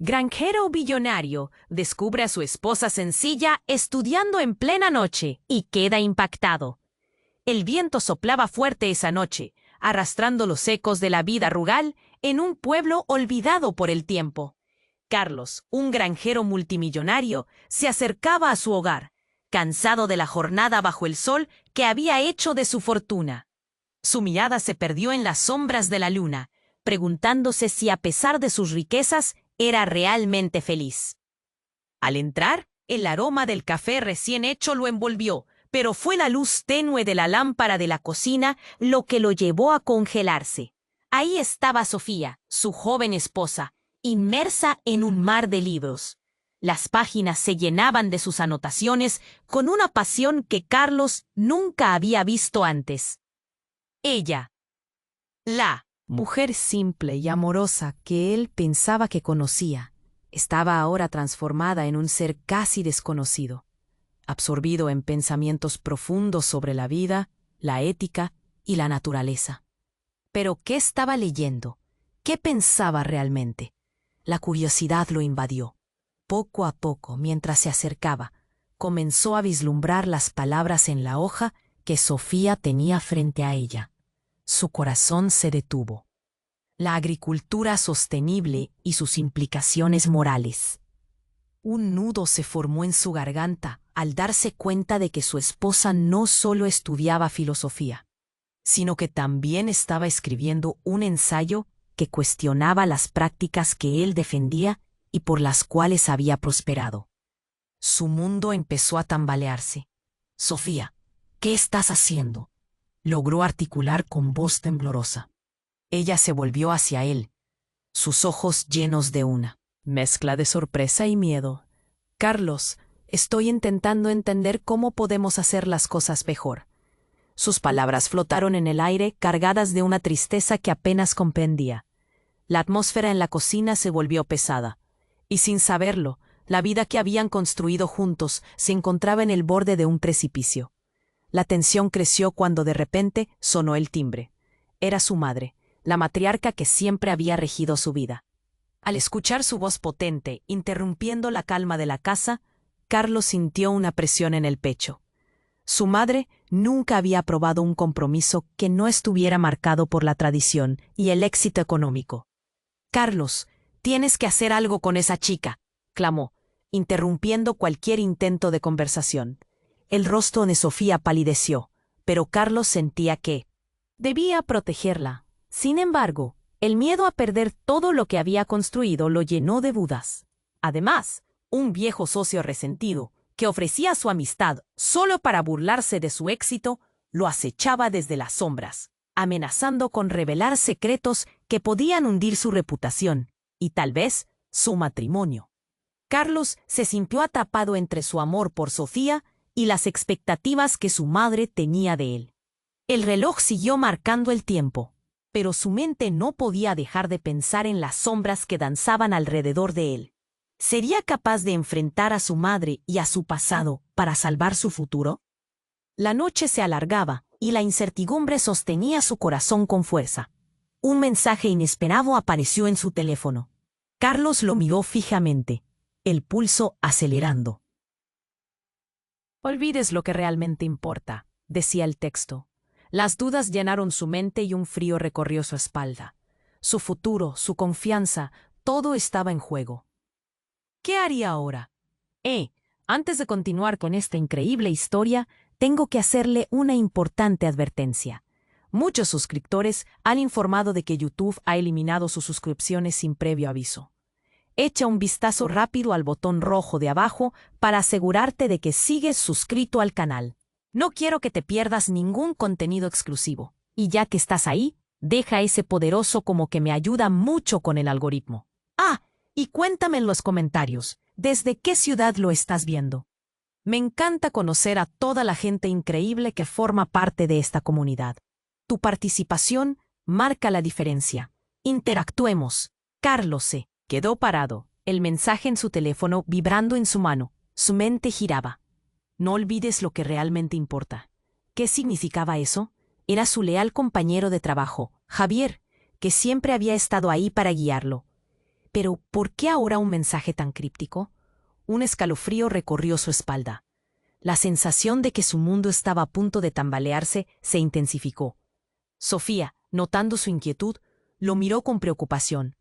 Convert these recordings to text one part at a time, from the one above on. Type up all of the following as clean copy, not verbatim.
Granjero billonario descubre a su esposa sencilla estudiando en plena noche y queda impactado. El viento soplaba fuerte esa noche, arrastrando los ecos de la vida rural en un pueblo olvidado por el tiempo. Carlos, un granjero multimillonario, se acercaba a su hogar, cansado de la jornada bajo el sol que había hecho de su fortuna. Su mirada se perdió en las sombras de la luna, preguntándose si a pesar de sus riquezas era realmente feliz. Al entrar, el aroma del café recién hecho lo envolvió, pero fue la luz tenue de la lámpara de la cocina lo que lo llevó a congelarse. Ahí estaba Sofía, su joven esposa, inmersa en un mar de libros. Las páginas se llenaban de sus anotaciones con una pasión que Carlos nunca había visto antes. Ella, la mujer simple y amorosa que él pensaba que conocía, estaba ahora transformada en un ser casi desconocido, absorbido en pensamientos profundos sobre la vida, la ética y la naturaleza. Pero ¿qué estaba leyendo? ¿Qué pensaba realmente? La curiosidad lo invadió. Poco a poco, mientras se acercaba, comenzó a vislumbrar las palabras en la hoja que Sofía tenía frente a ella. Su corazón se detuvo. La agricultura sostenible y sus implicaciones morales. Un nudo se formó en su garganta al darse cuenta de que su esposa no solo estudiaba filosofía, sino que también estaba escribiendo un ensayo que cuestionaba las prácticas que él defendía y por las cuales había prosperado. Su mundo empezó a tambalearse. «Sofía, ¿qué estás haciendo?», logró articular con voz temblorosa. Ella se volvió hacia él, sus ojos llenos de una mezcla de sorpresa y miedo. «Carlos, estoy intentando entender cómo podemos hacer las cosas mejor». Sus palabras flotaron en el aire, cargadas de una tristeza que apenas comprendía. La atmósfera en la cocina se volvió pesada, y sin saberlo, la vida que habían construido juntos se encontraba en el borde de un precipicio. La tensión creció cuando de repente sonó el timbre. Era su madre, la matriarca que siempre había regido su vida. Al escuchar su voz potente, interrumpiendo la calma de la casa, Carlos sintió una presión en el pecho. Su madre nunca había aprobado un compromiso que no estuviera marcado por la tradición y el éxito económico. «Carlos, tienes que hacer algo con esa chica», clamó, interrumpiendo cualquier intento de conversación. El rostro de Sofía palideció, pero Carlos sentía que debía protegerla. Sin embargo, el miedo a perder todo lo que había construido lo llenó de dudas. Además, un viejo socio resentido, que ofrecía su amistad solo para burlarse de su éxito, lo acechaba desde las sombras, amenazando con revelar secretos que podían hundir su reputación y tal vez su matrimonio. Carlos se sintió atrapado entre su amor por Sofía y las expectativas que su madre tenía de él. El reloj siguió marcando el tiempo, pero su mente no podía dejar de pensar en las sombras que danzaban alrededor de él. ¿Sería capaz de enfrentar a su madre y a su pasado para salvar su futuro? La noche se alargaba y la incertidumbre sostenía su corazón con fuerza. Un mensaje inesperado apareció en su teléfono. Carlos lo miró fijamente, el pulso acelerando. «Olvides lo que realmente importa», decía el texto. Las dudas llenaron su mente y un frío recorrió su espalda. Su futuro, su confianza, todo estaba en juego. ¿Qué haría ahora? Antes de continuar con esta increíble historia, tengo que hacerle una importante advertencia. Muchos suscriptores han informado de que YouTube ha eliminado sus suscripciones sin previo aviso. Echa un vistazo rápido al botón rojo de abajo para asegurarte de que sigues suscrito al canal. No quiero que te pierdas ningún contenido exclusivo. Y ya que estás ahí, deja ese poderoso como que me ayuda mucho con el algoritmo. Y cuéntame en los comentarios, ¿desde qué ciudad lo estás viendo? Me encanta conocer a toda la gente increíble que forma parte de esta comunidad. Tu participación marca la diferencia. Interactuemos. Carlos se quedó parado, el mensaje en su teléfono vibrando en su mano. Su mente giraba. No olvides lo que realmente importa. ¿Qué significaba eso? Era su leal compañero de trabajo, Javier, que siempre había estado ahí para guiarlo. Pero, ¿por qué ahora un mensaje tan críptico? Un escalofrío recorrió su espalda. La sensación de que su mundo estaba a punto de tambalearse se intensificó. Sofía, notando su inquietud, lo miró con preocupación.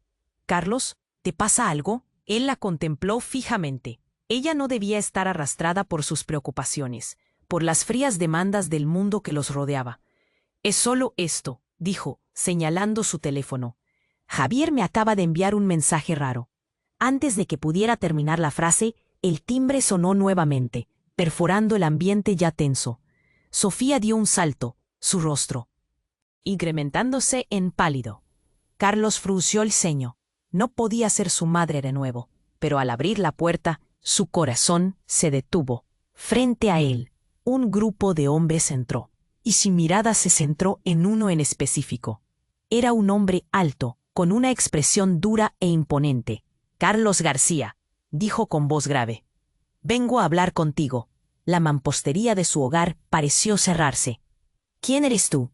«Carlos, ¿te pasa algo?» Él la contempló fijamente. Ella no debía estar arrastrada por sus preocupaciones, por las frías demandas del mundo que los rodeaba. «Es solo esto», dijo, señalando su teléfono. «Javier me acaba de enviar un mensaje raro». Antes de que pudiera terminar la frase, el timbre sonó nuevamente, perforando el ambiente ya tenso. Sofía dio un salto, su rostro incrementándose en pálido. Carlos frunció el ceño. No podía ser su madre de nuevo, pero al abrir la puerta, su corazón se detuvo. Frente a él, un grupo de hombres entró, y su mirada se centró en uno en específico. Era un hombre alto, con una expresión dura e imponente. «Carlos García», dijo con voz grave. «Vengo a hablar contigo». La mampostería de su hogar pareció cerrarse. «¿Quién eres tú?»,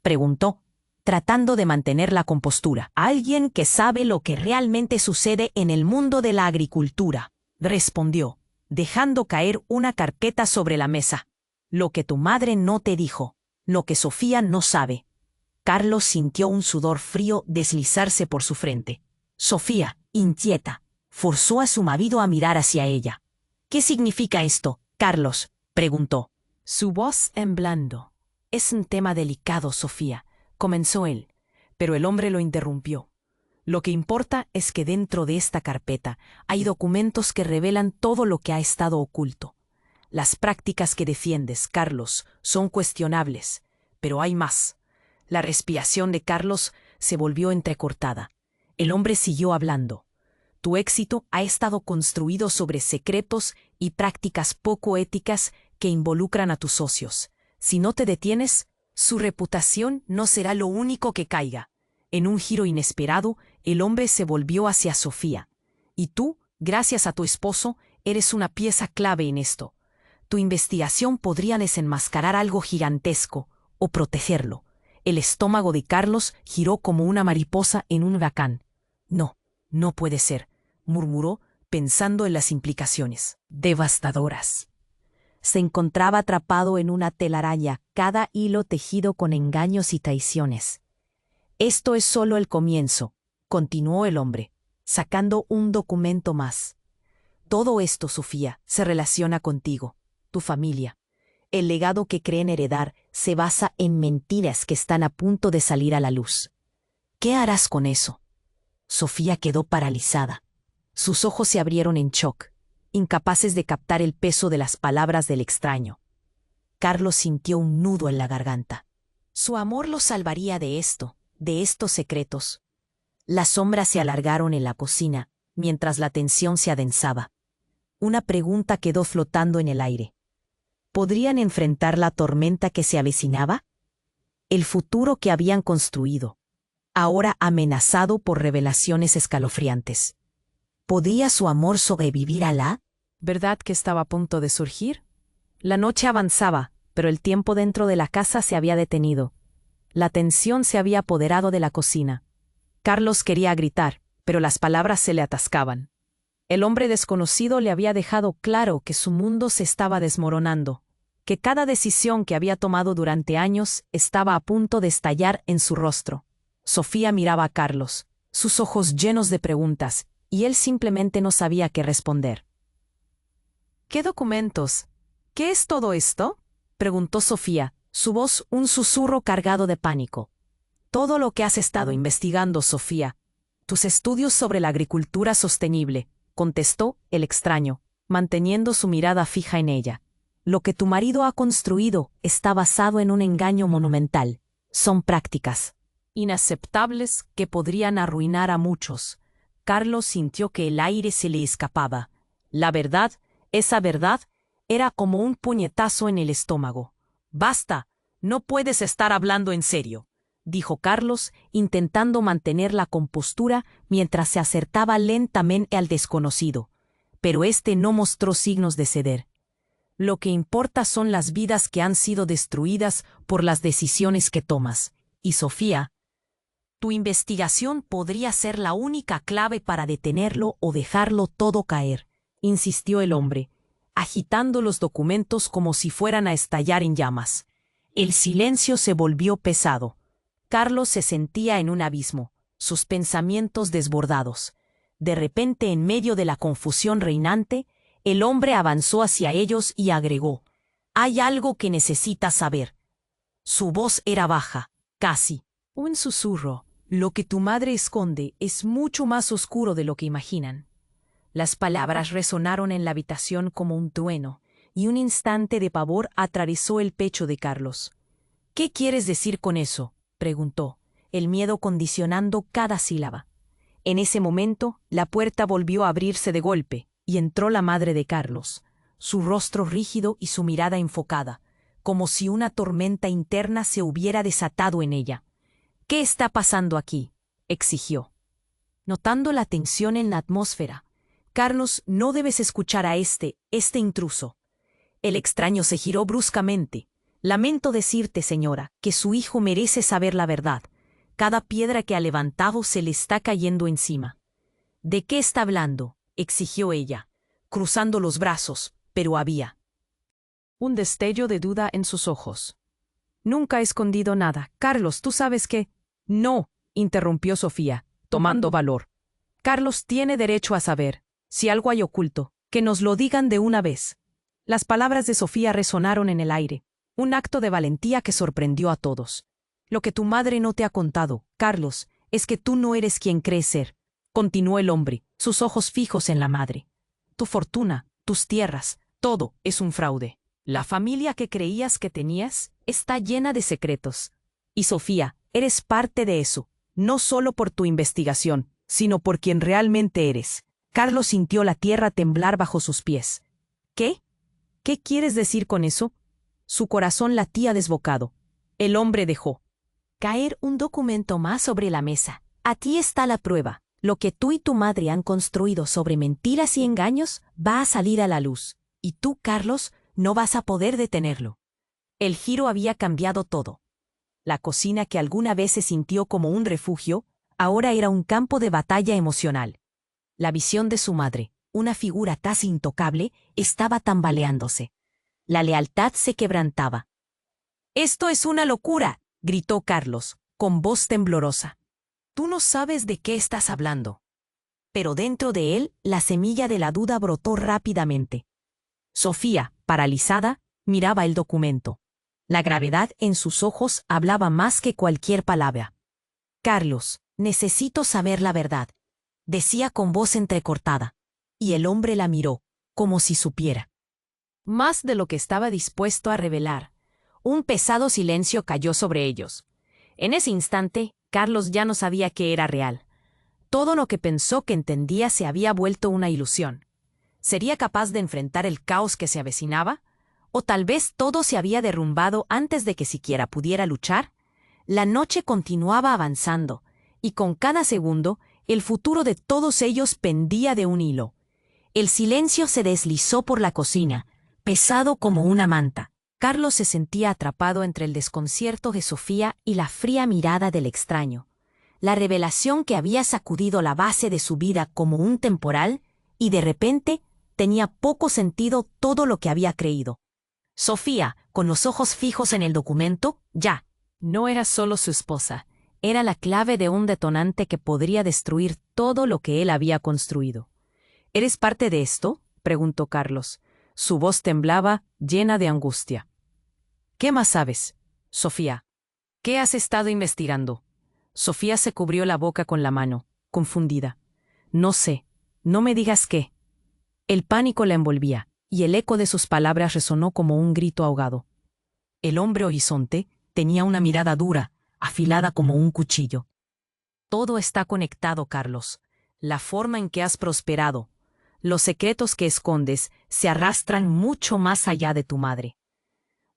preguntó, tratando de mantener la compostura. «Alguien que sabe lo que realmente sucede en el mundo de la agricultura», respondió, dejando caer una carpeta sobre la mesa. «Lo que tu madre no te dijo, lo que Sofía no sabe». Carlos sintió un sudor frío deslizarse por su frente. Sofía, inquieta, forzó a su marido a mirar hacia ella. «¿Qué significa esto, Carlos?», preguntó. Su voz temblando. «Es un tema delicado, Sofía», comenzó él, pero el hombre lo interrumpió. «Lo que importa es que dentro de esta carpeta hay documentos que revelan todo lo que ha estado oculto. Las prácticas que defiendes, Carlos, son cuestionables, pero hay más». La respiración de Carlos se volvió entrecortada. El hombre siguió hablando. «Tu éxito ha estado construido sobre secretos y prácticas poco éticas que involucran a tus socios. Si no te detienes, su reputación no será lo único que caiga». En un giro inesperado, el hombre se volvió hacia Sofía. «Y tú, gracias a tu esposo, eres una pieza clave en esto. Tu investigación podría desenmascarar algo gigantesco o protegerlo». El estómago de Carlos giró como una mariposa en un huracán. «No, no puede ser», murmuró, pensando en las implicaciones devastadoras. Se encontraba atrapado en una telaraña, cada hilo tejido con engaños y traiciones. «Esto es solo el comienzo», continuó el hombre, sacando un documento más. «Todo esto, Sofía, se relaciona contigo, tu familia. El legado que creen heredar se basa en mentiras que están a punto de salir a la luz. ¿Qué harás con eso?». Sofía quedó paralizada. Sus ojos se abrieron en shock, incapaces de captar el peso de las palabras del extraño. Carlos sintió un nudo en la garganta. Su amor lo salvaría de esto, de estos secretos. Las sombras se alargaron en la cocina, mientras la tensión se adensaba. Una pregunta quedó flotando en el aire. ¿Podrían enfrentar la tormenta que se avecinaba? El futuro que habían construido, ahora amenazado por revelaciones escalofriantes. ¿Podía su amor sobrevivir a la verdad que estaba a punto de surgir? La noche avanzaba, pero el tiempo dentro de la casa se había detenido. La tensión se había apoderado de la cocina. Carlos quería gritar, pero las palabras se le atascaban. El hombre desconocido le había dejado claro que su mundo se estaba desmoronando, que cada decisión que había tomado durante años estaba a punto de estallar en su rostro. Sofía miraba a Carlos, sus ojos llenos de preguntas, y él simplemente no sabía qué responder. «¿Qué documentos? ¿Qué es todo esto?», preguntó Sofía, su voz un susurro cargado de pánico. «Todo lo que has estado investigando, Sofía. Tus estudios sobre la agricultura sostenible», contestó el extraño, manteniendo su mirada fija en ella. «Lo que tu marido ha construido está basado en un engaño monumental. Son prácticas inaceptables que podrían arruinar a muchos». Carlos sintió que el aire se le escapaba. La verdad, esa verdad, era como un puñetazo en el estómago. «Basta, no puedes estar hablando en serio», dijo Carlos, intentando mantener la compostura mientras se acercaba lentamente al desconocido. Pero éste no mostró signos de ceder. «Lo que importa son las vidas que han sido destruidas por las decisiones que tomas. Y Sofía, Tu investigación podría ser la única clave para detenerlo o dejarlo todo caer, insistió el hombre, agitando los documentos como si fueran a estallar en llamas. El silencio se volvió pesado. Carlos se sentía en un abismo, sus pensamientos desbordados. De repente, en medio de la confusión reinante, el hombre avanzó hacia ellos y agregó: «Hay algo que necesitas saber». Su voz era baja, casi un susurro. «Lo que tu madre esconde es mucho más oscuro de lo que imaginan». Las palabras resonaron en la habitación como un trueno, y un instante de pavor atravesó el pecho de Carlos. «¿Qué quieres decir con eso?», preguntó, el miedo condicionando cada sílaba. En ese momento, la puerta volvió a abrirse de golpe, y entró la madre de Carlos, su rostro rígido y su mirada enfocada, como si una tormenta interna se hubiera desatado en ella. «¿Qué está pasando aquí?», exigió. Notando la tensión en la atmósfera: «Carlos, no debes escuchar a este intruso». El extraño se giró bruscamente. «Lamento decirte, señora, que su hijo merece saber la verdad. Cada piedra que ha levantado se le está cayendo encima». «¿De qué está hablando?», exigió ella, cruzando los brazos, pero había un destello de duda en sus ojos. «Nunca he escondido nada. Carlos, tú sabes que...» «No», interrumpió Sofía, tomando valor. «Carlos tiene derecho a saber. Si algo hay oculto, que nos lo digan de una vez». Las palabras de Sofía resonaron en el aire, un acto de valentía que sorprendió a todos. «Lo que tu madre no te ha contado, Carlos, es que tú no eres quien crees ser», continuó el hombre, sus ojos fijos en la madre. «Tu fortuna, tus tierras, todo es un fraude. La familia que creías que tenías está llena de secretos. Y Sofía, eres parte de eso, no solo por tu investigación, sino por quien realmente eres». Carlos sintió la tierra temblar bajo sus pies. «¿Qué? ¿Qué quieres decir con eso?». Su corazón latía desbocado. El hombre dejó caer un documento más sobre la mesa. «Aquí está la prueba. Lo que tú y tu madre han construido sobre mentiras y engaños va a salir a la luz. Y tú, Carlos, no vas a poder detenerlo». El giro había cambiado todo. La cocina que alguna vez se sintió como un refugio, ahora era un campo de batalla emocional. La visión de su madre, una figura casi intocable, estaba tambaleándose. La lealtad se quebrantaba. «Esto es una locura», gritó Carlos, con voz temblorosa. «Tú no sabes de qué estás hablando». Pero dentro de él, la semilla de la duda brotó rápidamente. Sofía, paralizada, miraba el documento. La gravedad en sus ojos hablaba más que cualquier palabra. «Carlos, necesito saber la verdad», decía con voz entrecortada. Y el hombre la miró, como si supiera más de lo que estaba dispuesto a revelar. Un pesado silencio cayó sobre ellos. En ese instante, Carlos ya no sabía qué era real. Todo lo que pensó que entendía se había vuelto una ilusión. ¿Sería capaz de enfrentar el caos que se avecinaba? ¿O tal vez todo se había derrumbado antes de que siquiera pudiera luchar? La noche continuaba avanzando, y con cada segundo, el futuro de todos ellos pendía de un hilo. El silencio se deslizó por la cocina, pesado como una manta. Carlos se sentía atrapado entre el desconcierto de Sofía y la fría mirada del extraño. La revelación que había sacudido la base de su vida como un temporal, y de repente tenía poco sentido todo lo que había creído. Sofía, con los ojos fijos en el documento, ya no era solo su esposa, era la clave de un detonante que podría destruir todo lo que él había construido. ¿Eres parte de esto?, preguntó Carlos. Su voz temblaba, llena de angustia. ¿Qué más sabes, Sofía? ¿Qué has estado investigando? Sofía se cubrió la boca con la mano, confundida. No sé, no me digas qué. El pánico la envolvía, y el eco de sus palabras resonó como un grito ahogado. El hombre horizonte tenía una mirada dura, afilada como un cuchillo. Todo está conectado, Carlos. La forma en que has prosperado, los secretos que escondes se arrastran mucho más allá de tu madre.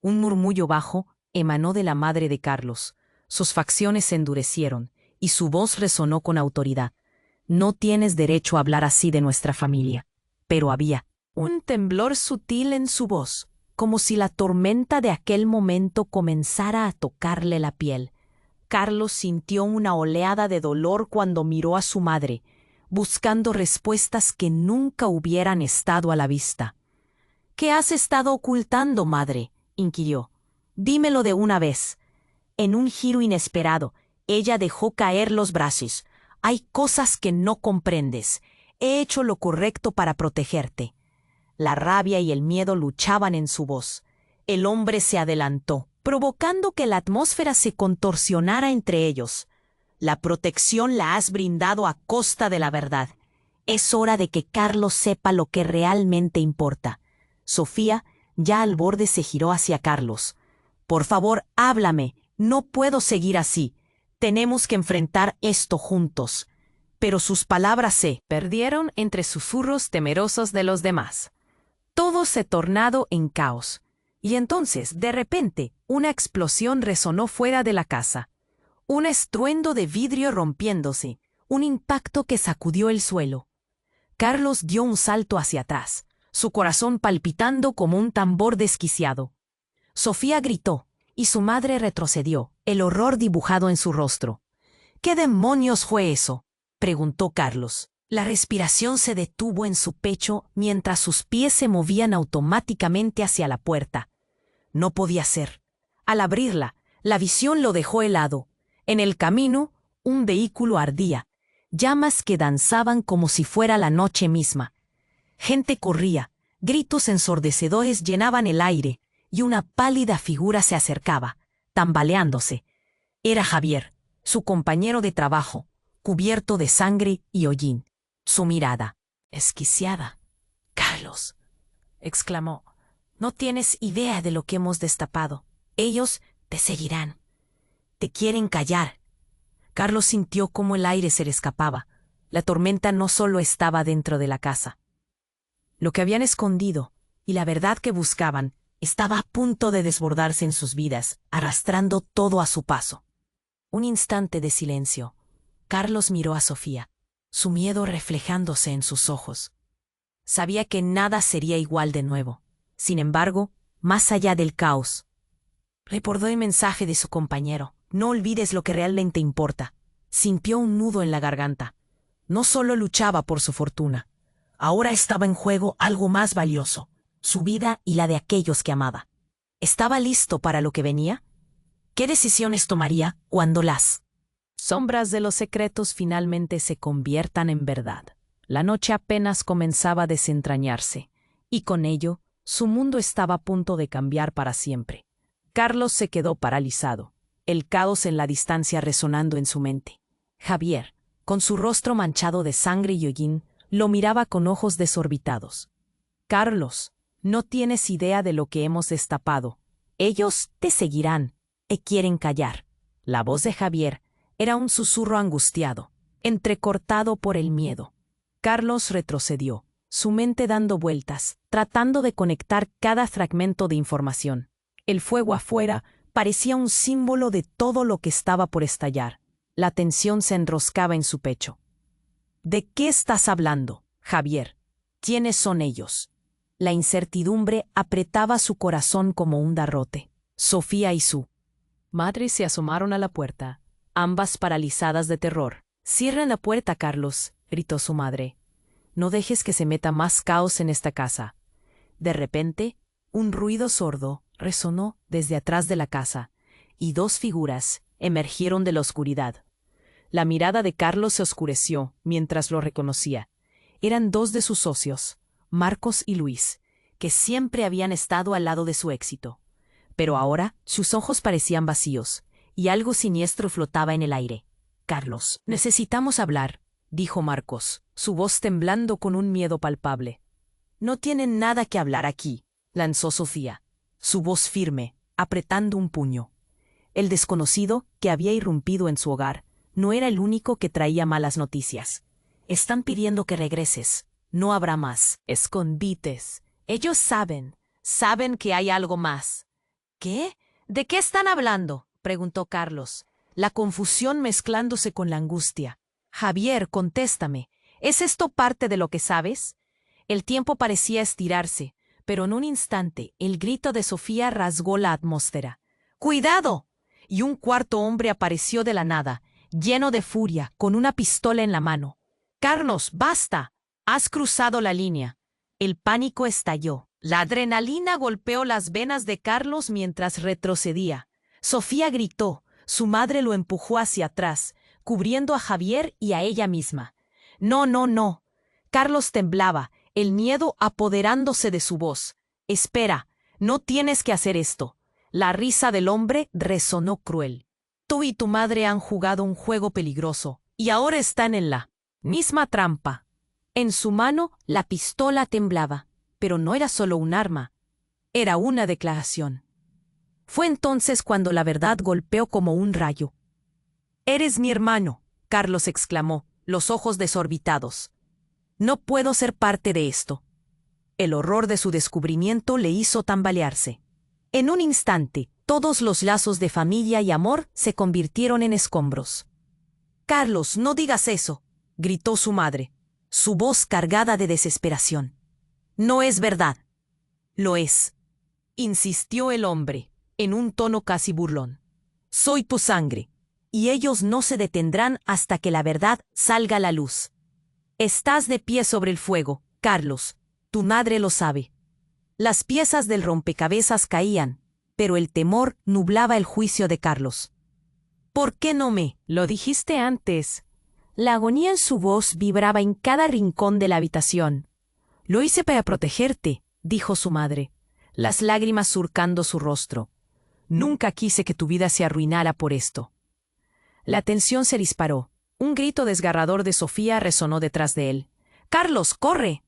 Un murmullo bajo emanó de la madre de Carlos. Sus facciones se endurecieron, y su voz resonó con autoridad. No tienes derecho a hablar así de nuestra familia. Pero había un temblor sutil en su voz, como si la tormenta de aquel momento comenzara a tocarle la piel. Carlos sintió una oleada de dolor cuando miró a su madre, buscando respuestas que nunca hubieran estado a la vista. —¿Qué has estado ocultando, madre? —inquirió. —Dímelo de una vez. En un giro inesperado, ella dejó caer los brazos. —Hay cosas que no comprendes. He hecho lo correcto para protegerte. La rabia y el miedo luchaban en su voz. El hombre se adelantó, provocando que la atmósfera se contorsionara entre ellos. La protección la has brindado a costa de la verdad. Es hora de que Carlos sepa lo que realmente importa. Sofía, ya al borde, se giró hacia Carlos. —Por favor, háblame. No puedo seguir así. Tenemos que enfrentar esto juntos. Pero sus palabras se perdieron entre susurros temerosos de los demás. Todo se tornado en caos. Y entonces, de repente, una explosión resonó fuera de la casa. Un estruendo de vidrio rompiéndose, un impacto que sacudió el suelo. Carlos dio un salto hacia atrás, su corazón palpitando como un tambor desquiciado. Sofía gritó, y su madre retrocedió, el horror dibujado en su rostro. —¿Qué demonios fue eso? —preguntó Carlos. La respiración se detuvo en su pecho mientras sus pies se movían automáticamente hacia la puerta. No podía ser. Al abrirla, la visión lo dejó helado. En el camino, un vehículo ardía, llamas que danzaban como si fuera la noche misma. Gente corría, gritos ensordecedores llenaban el aire, y una pálida figura se acercaba, tambaleándose. Era Javier, su compañero de trabajo, cubierto de sangre y hollín. Su mirada, esquiciada. —Carlos —exclamó—, no tienes idea de lo que hemos destapado. Ellos te seguirán. Te quieren callar. Carlos sintió cómo el aire se le escapaba. La tormenta no solo estaba dentro de la casa. Lo que habían escondido y la verdad que buscaban estaba a punto de desbordarse en sus vidas, arrastrando todo a su paso. Un instante de silencio. Carlos miró a Sofía, su miedo reflejándose en sus ojos. Sabía que nada sería igual de nuevo. Sin embargo, más allá del caos, recordó el mensaje de su compañero. No olvides lo que realmente importa. Sintió un nudo en la garganta. No solo luchaba por su fortuna. Ahora estaba en juego algo más valioso, su vida y la de aquellos que amaba. ¿Estaba listo para lo que venía? ¿Qué decisiones tomaría cuando las sombras de los secretos finalmente se conviertan en verdad? La noche apenas comenzaba a desentrañarse, y con ello, su mundo estaba a punto de cambiar para siempre. Carlos se quedó paralizado, el caos en la distancia resonando en su mente. Javier, con su rostro manchado de sangre y hollín, lo miraba con ojos desorbitados. —Carlos, no tienes idea de lo que hemos destapado. Ellos te seguirán. Te quieren callar. La voz de Javier era un susurro angustiado, entrecortado por el miedo. Carlos retrocedió, su mente dando vueltas, tratando de conectar cada fragmento de información. El fuego afuera parecía un símbolo de todo lo que estaba por estallar. La tensión se enroscaba en su pecho. —¿De qué estás hablando, Javier? ¿Quiénes son ellos? La incertidumbre apretaba su corazón como un garrote. Sofía y su madre se asomaron a la puerta, ambas paralizadas de terror. —Cierra la puerta, Carlos —gritó su madre—. No dejes que se meta más caos en esta casa. De repente, un ruido sordo resonó desde atrás de la casa, y dos figuras emergieron de la oscuridad. La mirada de Carlos se oscureció mientras lo reconocía. Eran dos de sus socios, Marcos y Luis, que siempre habían estado al lado de su éxito. Pero ahora sus ojos parecían vacíos, y algo siniestro flotaba en el aire. —Carlos, necesitamos hablar —dijo Marcos, su voz temblando con un miedo palpable. —No tienen nada que hablar aquí —lanzó Sofía, su voz firme, apretando un puño. El desconocido, que había irrumpido en su hogar, no era el único que traía malas noticias. —Están pidiendo que regreses. No habrá más escondites. Ellos saben que hay algo más. —¿Qué? ¿De qué están hablando? —preguntó Carlos, la confusión mezclándose con la angustia. —Javier, contéstame. ¿Es esto parte de lo que sabes? El tiempo parecía estirarse, pero en un instante el grito de Sofía rasgó la atmósfera. —¡Cuidado! y un cuarto hombre apareció de la nada, lleno de furia, con una pistola en la mano. «Carlos, basta. Has cruzado la línea». El pánico estalló. La adrenalina golpeó las venas de Carlos mientras retrocedía. Sofía gritó. Su madre lo empujó hacia atrás, cubriendo a Javier y a ella misma. «No, no, no». Carlos temblaba, el miedo apoderándose de su voz. «Espera, no tienes que hacer esto». La risa del hombre resonó cruel. «Tú y tu madre han jugado un juego peligroso, y ahora están en la misma trampa». En su mano la pistola temblaba, pero no era solo un arma, era una declaración. Fue entonces cuando la verdad golpeó como un rayo. «Eres mi hermano», Carlos exclamó, los ojos desorbitados. «No puedo ser parte de esto». El horror de su descubrimiento le hizo tambalearse. En un instante, todos los lazos de familia y amor se convirtieron en escombros. «Carlos, no digas eso», gritó su madre, su voz cargada de desesperación. «No es verdad». «Lo es», insistió el hombre, en un tono casi burlón. «Soy tu sangre, y ellos no se detendrán hasta que la verdad salga a la luz. Estás de pie sobre el fuego, Carlos, tu madre lo sabe». Las piezas del rompecabezas caían, pero el temor nublaba el juicio de Carlos. «¿Por qué no me lo dijiste antes?». La agonía en su voz vibraba en cada rincón de la habitación. «Lo hice para protegerte», dijo su madre, las lágrimas surcando su rostro. «Nunca quise que tu vida se arruinara por esto». La tensión se disparó. Un grito desgarrador de Sofía resonó detrás de él. «¡Carlos, corre!».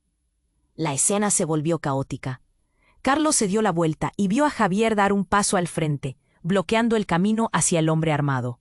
La escena se volvió caótica. Carlos se dio la vuelta y vio a Javier dar un paso al frente, bloqueando el camino hacia el hombre armado.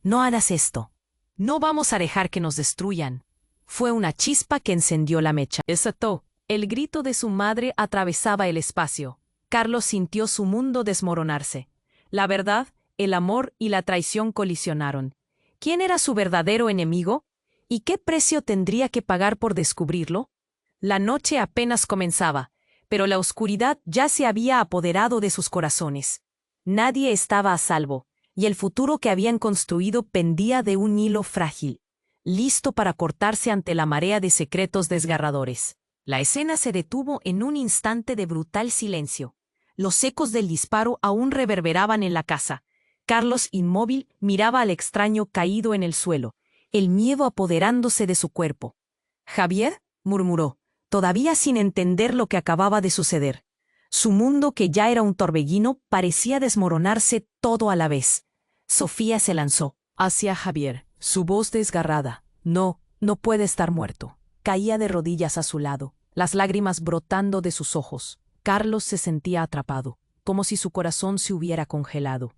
«No hagas esto. No vamos a dejar que nos destruyan». Fue una chispa que encendió la mecha. Desató. El grito de su madre atravesaba el espacio. Carlos sintió su mundo desmoronarse. La verdad, el amor y la traición colisionaron. ¿Quién era su verdadero enemigo? ¿Y qué precio tendría que pagar por descubrirlo? La noche apenas comenzaba, pero la oscuridad ya se había apoderado de sus corazones. Nadie estaba a salvo, y el futuro que habían construido pendía de un hilo frágil, listo para cortarse ante la marea de secretos desgarradores. La escena se detuvo en un instante de brutal silencio. Los ecos del disparo aún reverberaban en la casa. Carlos, inmóvil, miraba al extraño caído en el suelo, el miedo apoderándose de su cuerpo. «Javier», murmuró, todavía sin entender lo que acababa de suceder. Su mundo, que ya era un torbellino, parecía desmoronarse todo a la vez. Sofía se lanzó hacia Javier, su voz desgarrada. «No, no puede estar muerto». Caía de rodillas a su lado, las lágrimas brotando de sus ojos. Carlos se sentía atrapado, como si su corazón se hubiera congelado.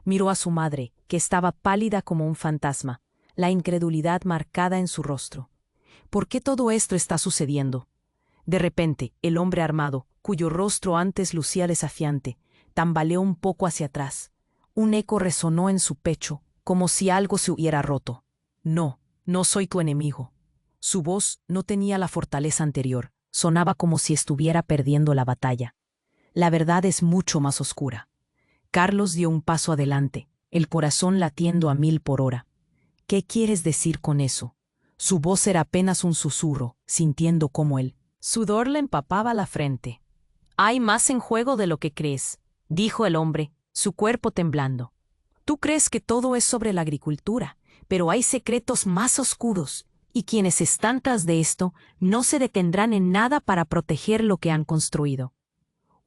Miró a su madre, que estaba pálida como un fantasma, la incredulidad marcada en su rostro. ¿Por qué todo esto está sucediendo? De repente, el hombre armado, cuyo rostro antes lucía desafiante, tambaleó un poco hacia atrás. Un eco resonó en su pecho, como si algo se hubiera roto. «No, no soy tu enemigo». Su voz no tenía la fortaleza anterior, sonaba como si estuviera perdiendo la batalla. «La verdad es mucho más oscura». Carlos dio un paso adelante, el corazón latiendo a 1000 por hora. «¿Qué quieres decir con eso?». Su voz era apenas un susurro, sintiendo cómo el sudor le empapaba la frente. «Hay más en juego de lo que crees», dijo el hombre, su cuerpo temblando. «Tú crees que todo es sobre la agricultura, pero hay secretos más oscuros, y quienes están tras de esto no se detendrán en nada para proteger lo que han construido».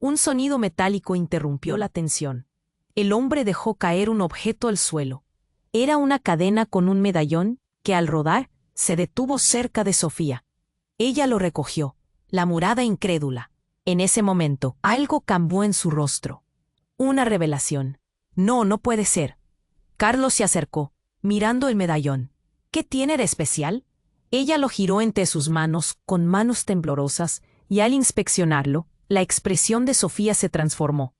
Un sonido metálico interrumpió la tensión. El hombre dejó caer un objeto al suelo. Era una cadena con un medallón que, al rodar, se detuvo cerca de Sofía. Ella lo recogió, la mirada incrédula. En ese momento, algo cambió en su rostro. Una revelación. «No, no puede ser». Carlos se acercó, mirando el medallón. «¿Qué tiene de especial?». Ella lo giró entre sus manos, con manos temblorosas, y al inspeccionarlo, la expresión de Sofía se transformó.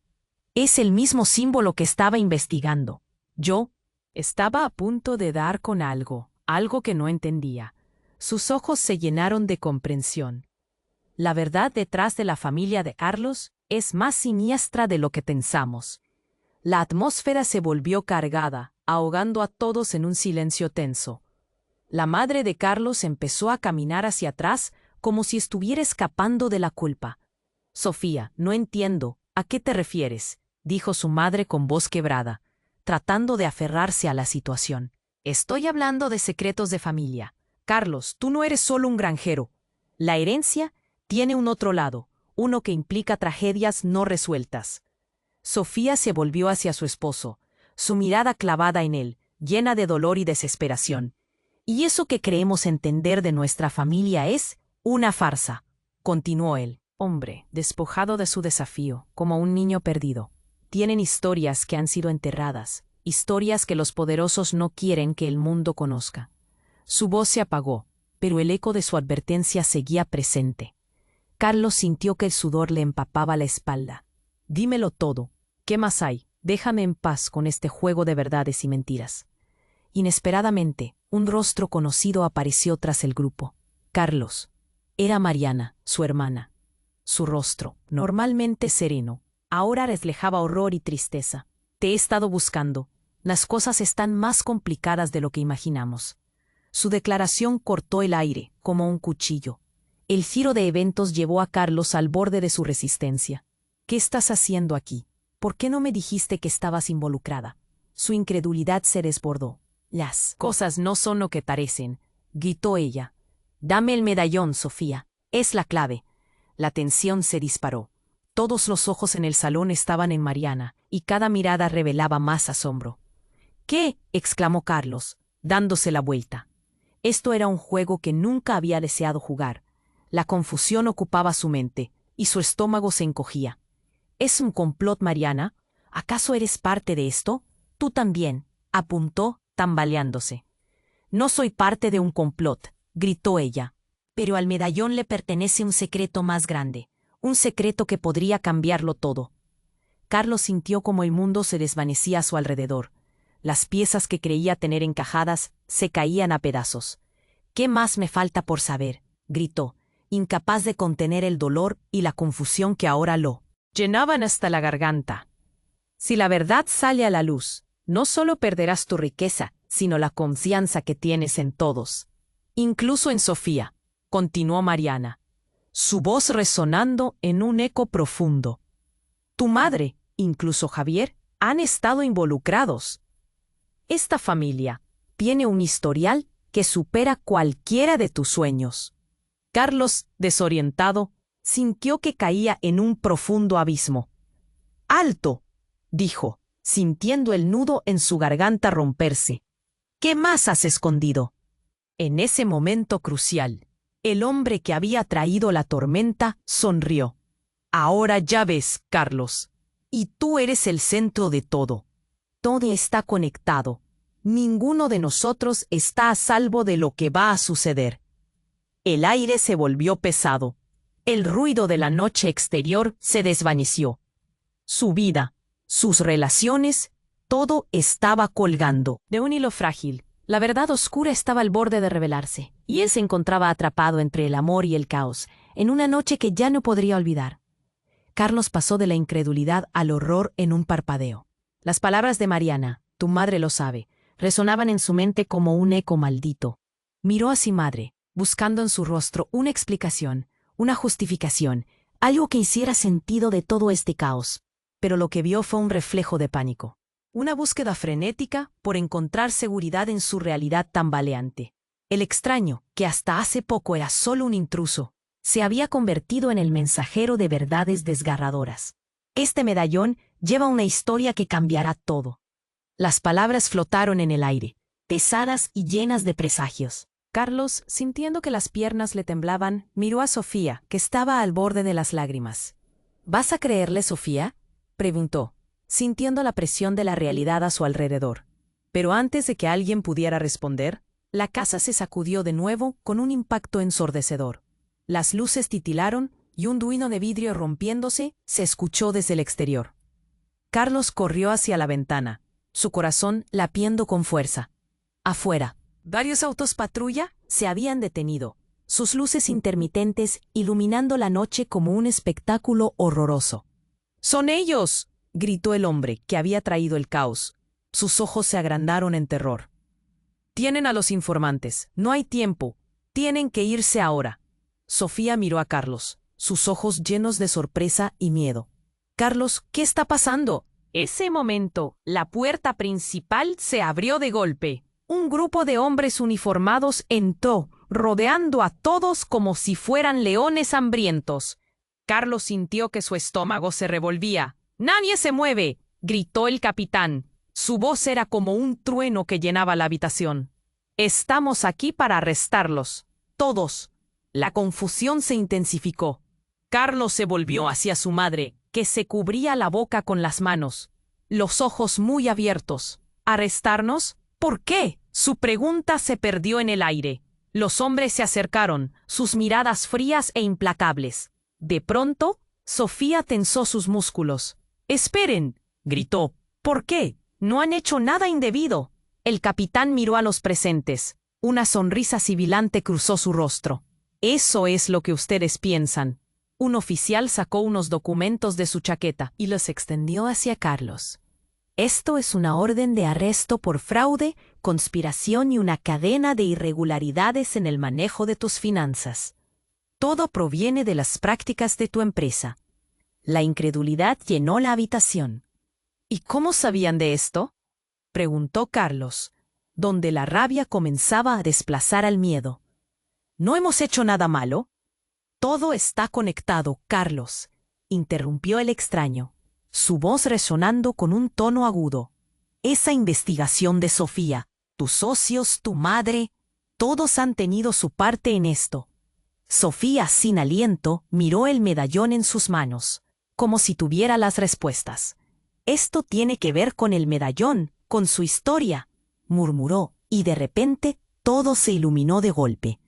«Es el mismo símbolo que estaba investigando». Yo estaba a punto de dar con algo que no entendía. Sus ojos se llenaron de comprensión. La verdad detrás de la familia de Carlos es más siniestra de lo que pensamos. La atmósfera se volvió cargada, ahogando a todos en un silencio tenso. La madre de Carlos empezó a caminar hacia atrás como si estuviera escapando de la culpa. Sofía, no entiendo, ¿a qué te refieres?, dijo su madre con voz quebrada, tratando de aferrarse a la situación. Estoy hablando de secretos de familia. Carlos, tú no eres solo un granjero. La herencia tiene un otro lado, uno que implica tragedias no resueltas. Sofía se volvió hacia su esposo, su mirada clavada en él, llena de dolor y desesperación. Y eso que creemos entender de nuestra familia es una farsa, continuó él. Hombre, despojado de su desafío, como un niño perdido. Tienen historias que han sido enterradas, historias que los poderosos no quieren que el mundo conozca. Su voz se apagó, pero el eco de su advertencia seguía presente. Carlos sintió que el sudor le empapaba la espalda. Dímelo todo. ¿Qué más hay? Déjame en paz con este juego de verdades y mentiras. Inesperadamente, un rostro conocido apareció tras el grupo. Carlos. Era Mariana, su hermana. Su rostro, normalmente sereno, ahora reflejaba horror y tristeza. Te he estado buscando. Las cosas están más complicadas de lo que imaginamos. Su declaración cortó el aire, como un cuchillo. El giro de eventos llevó a Carlos al borde de su resistencia. ¿Qué estás haciendo aquí? ¿Por qué no me dijiste que estabas involucrada? Su incredulidad se desbordó. Las cosas no son lo que parecen, gritó ella. Dame el medallón, Sofía. Es la clave. La tensión se disparó. Todos los ojos en el salón estaban en Mariana, y cada mirada revelaba más asombro. ¿Qué?, exclamó Carlos, dándose la vuelta. Esto era un juego que nunca había deseado jugar. La confusión ocupaba su mente, y su estómago se encogía. ¿Es un complot, Mariana? ¿Acaso eres parte de esto? Tú también, apuntó, tambaleándose. No soy parte de un complot, gritó ella. Pero al medallón le pertenece un secreto más grande, un secreto que podría cambiarlo todo. Carlos sintió como el mundo se desvanecía a su alrededor. Las piezas que creía tener encajadas se caían a pedazos. ¿Qué más me falta por saber?, gritó, incapaz de contener el dolor y la confusión que ahora lo llenaban hasta la garganta. Si la verdad sale a la luz, no solo perderás tu riqueza, sino la confianza que tienes en todos. Incluso en Sofía, continuó Mariana, su voz resonando en un eco profundo. Tu madre, incluso Javier, han estado involucrados. Esta familia tiene un historial que supera cualquiera de tus sueños. Carlos, desorientado, sintió que caía en un profundo abismo. ¡Alto!, dijo, sintiendo el nudo en su garganta romperse. ¿Qué más has escondido? En ese momento crucial, el hombre que había traído la tormenta sonrió. Ahora ya ves, Carlos, y tú eres el centro de todo. Todo está conectado. Ninguno de nosotros está a salvo de lo que va a suceder. El aire se volvió pesado. El ruido de la noche exterior se desvaneció. Su vida, sus relaciones, todo estaba colgando de un hilo frágil. La verdad oscura estaba al borde de revelarse, y él se encontraba atrapado entre el amor y el caos, en una noche que ya no podría olvidar. Carlos pasó de la incredulidad al horror en un parpadeo. Las palabras de Mariana, tu madre lo sabe, resonaban en su mente como un eco maldito. Miró a su madre, buscando en su rostro una explicación, una justificación, algo que hiciera sentido de todo este caos. Pero lo que vio fue un reflejo de pánico. Una búsqueda frenética por encontrar seguridad en su realidad tambaleante. El extraño, que hasta hace poco era solo un intruso, se había convertido en el mensajero de verdades desgarradoras. Este medallón lleva una historia que cambiará todo. Las palabras flotaron en el aire, pesadas y llenas de presagios. Carlos, sintiendo que las piernas le temblaban, miró a Sofía, que estaba al borde de las lágrimas. ¿Vas a creerle, Sofía?, preguntó, sintiendo la presión de la realidad a su alrededor. Pero antes de que alguien pudiera responder, la casa se sacudió de nuevo con un impacto ensordecedor. Las luces titilaron y un trueno de vidrio rompiéndose se escuchó desde el exterior. Carlos corrió hacia la ventana, su corazón latiendo con fuerza. Afuera, varios autos patrulla se habían detenido, sus luces intermitentes iluminando la noche como un espectáculo horroroso. «¡Son ellos!», gritó el hombre que había traído el caos. Sus ojos se agrandaron en terror. Tienen a los informantes. No hay tiempo. Tienen que irse ahora. Sofía miró a Carlos, sus ojos llenos de sorpresa y miedo. Carlos, ¿qué está pasando? Ese momento, la puerta principal se abrió de golpe. Un grupo de hombres uniformados entró, rodeando a todos como si fueran leones hambrientos. Carlos sintió que su estómago se revolvía. ¡Nadie se mueve!, gritó el capitán. Su voz era como un trueno que llenaba la habitación. Estamos aquí para arrestarlos. Todos. La confusión se intensificó. Carlos se volvió hacia su madre, que se cubría la boca con las manos, los ojos muy abiertos. ¿Arrestarnos? ¿Por qué? Su pregunta se perdió en el aire. Los hombres se acercaron, sus miradas frías e implacables. De pronto, Sofía tensó sus músculos. «¡Esperen!», gritó. «¿Por qué? No han hecho nada indebido». El capitán miró a los presentes. Una sonrisa sibilante cruzó su rostro. «Eso es lo que ustedes piensan». Un oficial sacó unos documentos de su chaqueta y los extendió hacia Carlos. «Esto es una orden de arresto por fraude, conspiración y una cadena de irregularidades en el manejo de tus finanzas. Todo proviene de las prácticas de tu empresa». La incredulidad llenó la habitación. «¿Y cómo sabían de esto?», preguntó Carlos, donde la rabia comenzaba a desplazar al miedo. «No hemos hecho nada malo». «Todo está conectado, Carlos», interrumpió el extraño, su voz resonando con un tono agudo. «Esa investigación de Sofía, tus socios, tu madre, todos han tenido su parte en esto». Sofía, sin aliento, miró el medallón en sus manos, como si tuviera las respuestas. «Esto tiene que ver con el medallón, con su historia», murmuró, y de repente todo se iluminó de golpe.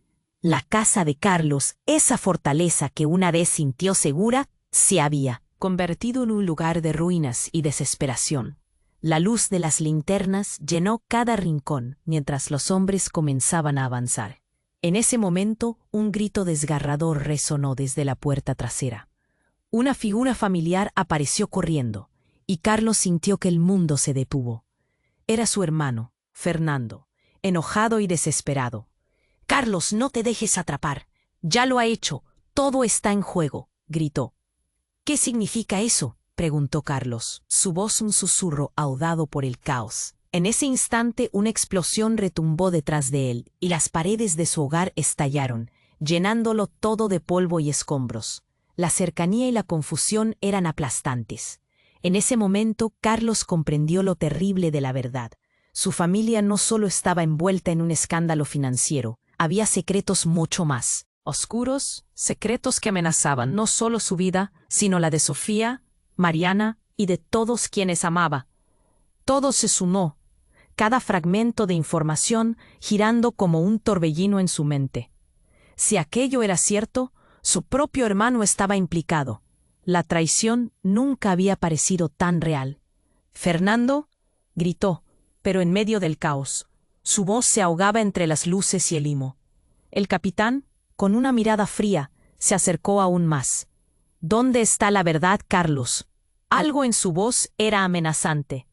La casa de Carlos, esa fortaleza que una vez sintió segura, se había convertido en un lugar de ruinas y desesperación. La luz de las linternas llenó cada rincón mientras los hombres comenzaban a avanzar. En ese momento, un grito desgarrador resonó desde la puerta trasera. Una figura familiar apareció corriendo, y Carlos sintió que el mundo se detuvo. Era su hermano, Fernando, enojado y desesperado. «Carlos, no te dejes atrapar. Ya lo ha hecho. Todo está en juego», gritó. «¿Qué significa eso?», preguntó Carlos, su voz un susurro ahogado por el caos. En ese instante una explosión retumbó detrás de él, y las paredes de su hogar estallaron, llenándolo todo de polvo y escombros. La cercanía y la confusión eran aplastantes. En ese momento Carlos comprendió lo terrible de la verdad. Su familia no solo estaba envuelta en un escándalo financiero, había secretos mucho más oscuros, secretos que amenazaban no solo su vida, sino la de Sofía, Mariana y de todos quienes amaba. Todo se sumó, cada fragmento de información girando como un torbellino en su mente. Si aquello era cierto, su propio hermano estaba implicado. La traición nunca había parecido tan real. «Fernando», gritó, pero en medio del caos. Su voz se ahogaba entre las luces y el limo. El capitán, con una mirada fría, se acercó aún más. «¿Dónde está la verdad, Carlos?». Algo en su voz era amenazante.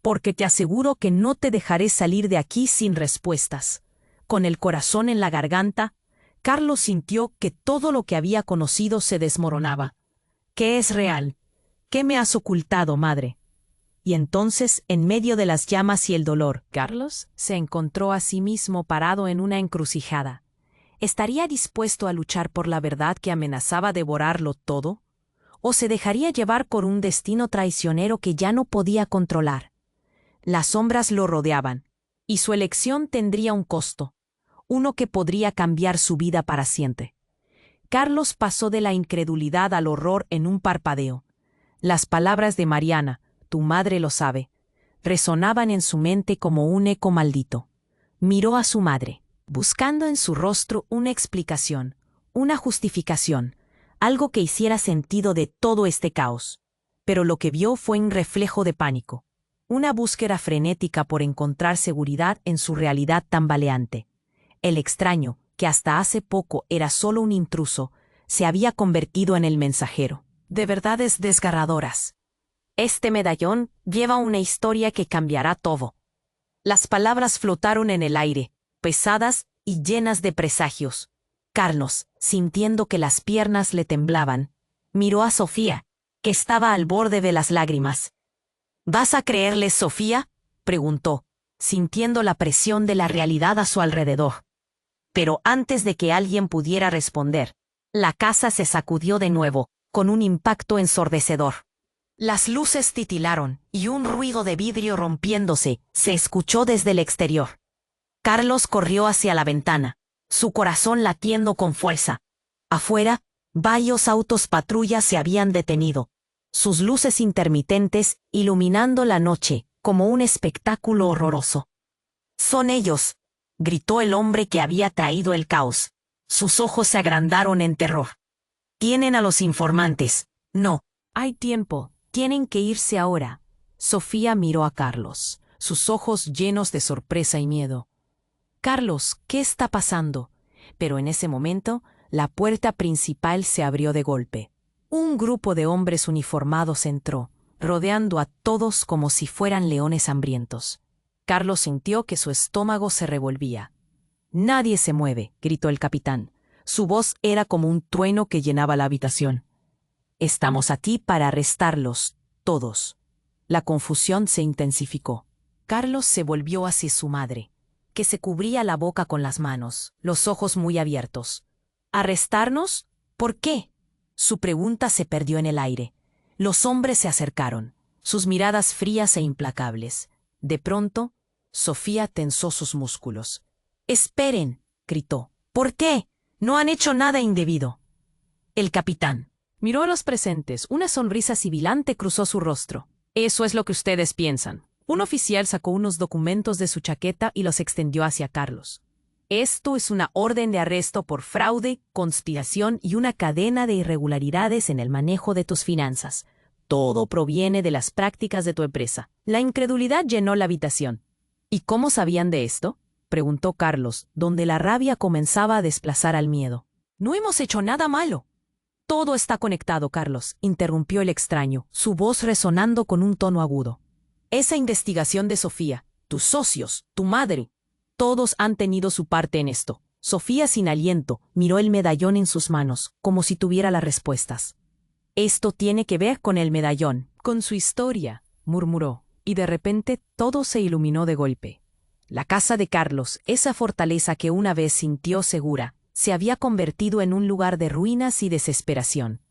«Porque te aseguro que no te dejaré salir de aquí sin respuestas». Con el corazón en la garganta, Carlos sintió que todo lo que había conocido se desmoronaba. «¿Qué es real? ¿Qué me has ocultado, madre?». Y entonces, en medio de las llamas y el dolor, Carlos se encontró a sí mismo parado en una encrucijada. ¿Estaría dispuesto a luchar por la verdad que amenazaba devorarlo todo? ¿O se dejaría llevar por un destino traicionero que ya no podía controlar? Las sombras lo rodeaban, y su elección tendría un costo, uno que podría cambiar su vida para siempre. Carlos pasó de la incredulidad al horror en un parpadeo. Las palabras de Mariana, «tu madre lo sabe», resonaban en su mente como un eco maldito. Miró a su madre, buscando en su rostro una explicación, una justificación, algo que hiciera sentido de todo este caos. Pero lo que vio fue un reflejo de pánico, una búsqueda frenética por encontrar seguridad en su realidad tambaleante. El extraño, que hasta hace poco era solo un intruso, se había convertido en el mensajero de verdades desgarradoras. Este medallón lleva una historia que cambiará todo. Las palabras flotaron en el aire, pesadas y llenas de presagios. Carlos, sintiendo que las piernas le temblaban, miró a Sofía, que estaba al borde de las lágrimas. ¿Vas a creerles, Sofía?, preguntó, sintiendo la presión de la realidad a su alrededor. Pero antes de que alguien pudiera responder, la casa se sacudió de nuevo, con un impacto ensordecedor. Las luces titilaron y un ruido de vidrio rompiéndose se escuchó desde el exterior. Carlos corrió hacia la ventana, su corazón latiendo con fuerza. Afuera, varios autos patrulla se habían detenido, sus luces intermitentes iluminando la noche como un espectáculo horroroso. «¡Son ellos!», gritó el hombre que había traído el caos. Sus ojos se agrandaron en terror. «Tienen a los informantes». «No, hay tiempo. Tienen que irse ahora». Sofía miró a Carlos, sus ojos llenos de sorpresa y miedo. «Carlos, ¿qué está pasando?». Pero en ese momento, la puerta principal se abrió de golpe. Un grupo de hombres uniformados entró, rodeando a todos como si fueran leones hambrientos. Carlos sintió que su estómago se revolvía. «Nadie se mueve», gritó el capitán. Su voz era como un trueno que llenaba la habitación. «Estamos aquí para arrestarlos, todos». La confusión se intensificó. Carlos se volvió hacia su madre, que se cubría la boca con las manos, los ojos muy abiertos. «¿Arrestarnos? ¿Por qué?». Su pregunta se perdió en el aire. Los hombres se acercaron, sus miradas frías e implacables. De pronto, Sofía tensó sus músculos. «¡Esperen!», gritó. «¿Por qué? No han hecho nada indebido». El capitán miró a los presentes. Una sonrisa sibilante cruzó su rostro. «Eso es lo que ustedes piensan». Un oficial sacó unos documentos de su chaqueta y los extendió hacia Carlos. «Esto es una orden de arresto por fraude, conspiración y una cadena de irregularidades en el manejo de tus finanzas. Todo proviene de las prácticas de tu empresa». La incredulidad llenó la habitación. «¿Y cómo sabían de esto?», preguntó Carlos, donde la rabia comenzaba a desplazar al miedo. «No hemos hecho nada malo». «Todo está conectado, Carlos», interrumpió el extraño, su voz resonando con un tono agudo. «Esa investigación de Sofía, tus socios, tu madre, todos han tenido su parte en esto». Sofía, sin aliento, miró el medallón en sus manos, como si tuviera las respuestas. «Esto tiene que ver con el medallón, con su historia», murmuró, y de repente todo se iluminó de golpe. La casa de Carlos, esa fortaleza que una vez sintió segura, se había convertido en un lugar de ruinas y desesperación.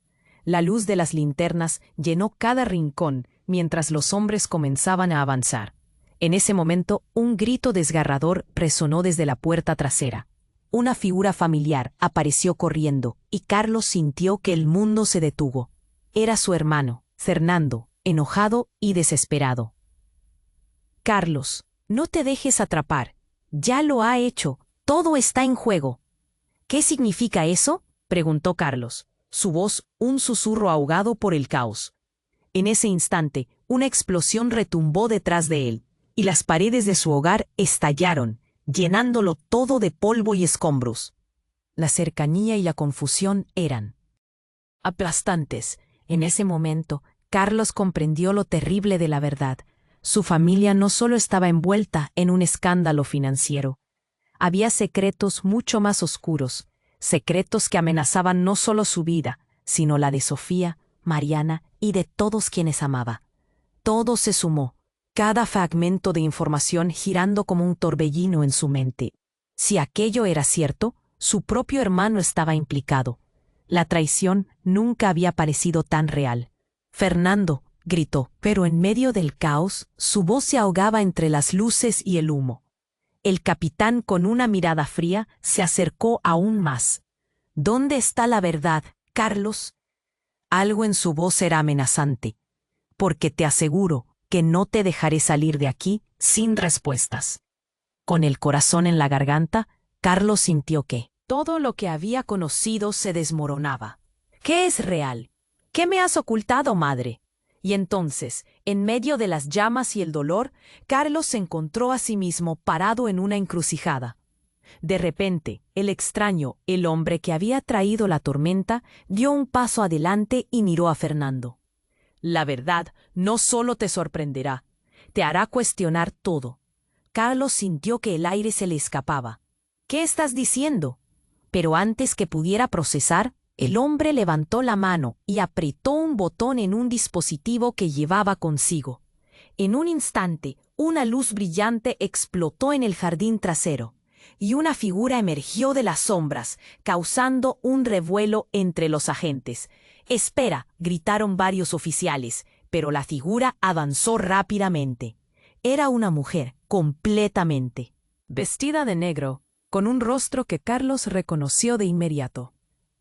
La luz de las linternas llenó cada rincón mientras los hombres comenzaban a avanzar. En ese momento, un grito desgarrador resonó desde la puerta trasera. Una figura familiar apareció corriendo y Carlos sintió que el mundo se detuvo. Era su hermano, Fernando, enojado y desesperado. «Carlos, no te dejes atrapar. Ya lo ha hecho. Todo está en juego». «¿Qué significa eso?», preguntó Carlos, su voz un susurro ahogado por el caos. En ese instante, una explosión retumbó detrás de él, y las paredes de su hogar estallaron, llenándolo todo de polvo y escombros. La cercanía y la confusión eran aplastantes. En ese momento, Carlos comprendió lo terrible de la verdad. Su familia no solo estaba envuelta en un escándalo financiero. Había secretos mucho más oscuros, secretos que amenazaban no solo su vida, sino la de Sofía, Mariana y de todos quienes amaba. Todo se sumó, cada fragmento de información girando como un torbellino en su mente. Si aquello era cierto, su propio hermano estaba implicado. La traición nunca había parecido tan real. «Fernando», gritó, pero en medio del caos, su voz se ahogaba entre las luces y el humo. El capitán, con una mirada fría, se acercó aún más. «¿Dónde está la verdad, Carlos?». Algo en su voz era amenazante. «Porque te aseguro que no te dejaré salir de aquí sin respuestas». Con el corazón en la garganta, Carlos sintió que todo lo que había conocido se desmoronaba. «¿Qué es real? ¿Qué me has ocultado, madre?». Y entonces, en medio de las llamas y el dolor, Carlos se encontró a sí mismo parado en una encrucijada. De repente, el extraño, el hombre que había traído la tormenta, dio un paso adelante y miró a Fernando. La verdad no solo te sorprenderá, te hará cuestionar todo. Carlos sintió que el aire se le escapaba. ¿Qué estás diciendo? Pero antes que pudiera procesar, el hombre levantó la mano y apretó un botón en un dispositivo que llevaba consigo. En un instante, una luz brillante explotó en el jardín trasero, y una figura emergió de las sombras, causando un revuelo entre los agentes. «¡Espera!», gritaron varios oficiales, pero la figura avanzó rápidamente. Era una mujer, completamente vestida de negro, con un rostro que Carlos reconoció de inmediato.